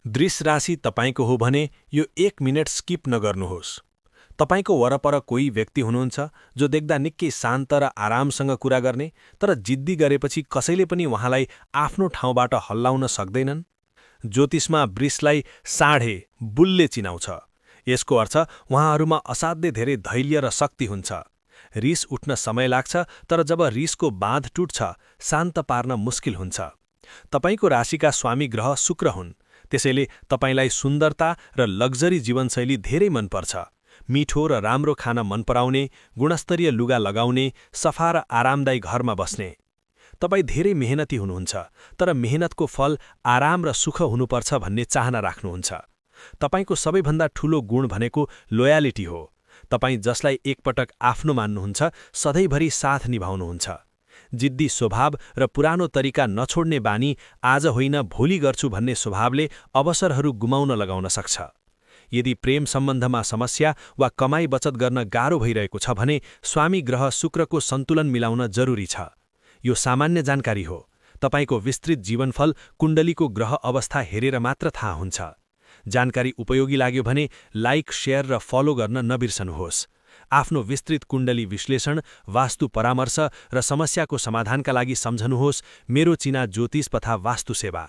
वृष राशि तपाईको हो भने यो 1 मिनेट स्किप नगर्नुहोस्। तपाईको वरपर कोही व्यक्ति हुनुहुन्छ जो देख्दा निकै शान्त र आरामसँग कुरा गर्ने, तर जिद्दी गरेपछि कसैले पनि उहाँलाई आफ्नो ठाउँबाट हल्लाउन सक्दैनन्। ज्योतिषमा वृषलाई साढे बुलले चिनाउँछ। यसको अर्थ उहाँहरूमा असाध्यै धेरै धैर्य र शक्ति हुन्छ। रिस उठ्न समय लाग्छ, तर जब रिसको बाँध टुट्छ शान्त पार्न मुस्किल हुन्छ। तपाईको राशिका स्वामी ग्रह शुक्र हुन्, त्यसैले तपाईलाई सुन्दरता र लग्जरी जीवनशैली धेरै मनपर्छ। मिठो र राम्रो खाना मन पराउने, गुणस्तरीय लुगा लगाउने, सफा र आरामदायी घरमा बस्ने। तपाई धेरै मेहनती हुनुहुन्छ, तर मेहनतको फल आराम र सुख हुनुपर्छ भन्ने चाहना राख्नुहुन्छ। तपाईको सबैभन्दा ठूलो गुण भनेको लोयालिटी हो। तपाई जसलाई एकपटक आफ्नो मान्नुहुन्छ, सधैँभरि साथ निभाउनुहुन्छ। जिद्दी स्वभाव र पुरानो तरिका नछोड्ने बानी आज होइन भोलि गर्छु भन्ने स्वभावले अवसरहरू गुमाउन लगाउन सक्छ। यदि प्रेम सम्बन्धमा समस्या वा कमाई बचत गर्न गाह्रो भइरहेको छ भने स्वामी ग्रह शुक्रको सन्तुलन मिलाउन जरुरी छ। यो सामान्य जानकारी हो। तपाईको विस्तृत जीवनफल कुण्डलीको ग्रह अवस्था हेरेर मात्र थाहा हुन्छ। जानकारी उपयोगी लाग्यो भने लाइक, शेयर र फलो गर्न नबिर्सनुहोस्। आफ्नो विस्तृत कुण्डली विश्लेषण, वास्तु परामर्श र समस्याको समाधानका लागि सम्झनुहोस् मेरो चिना ज्योतिष तथा वास्तु सेवा।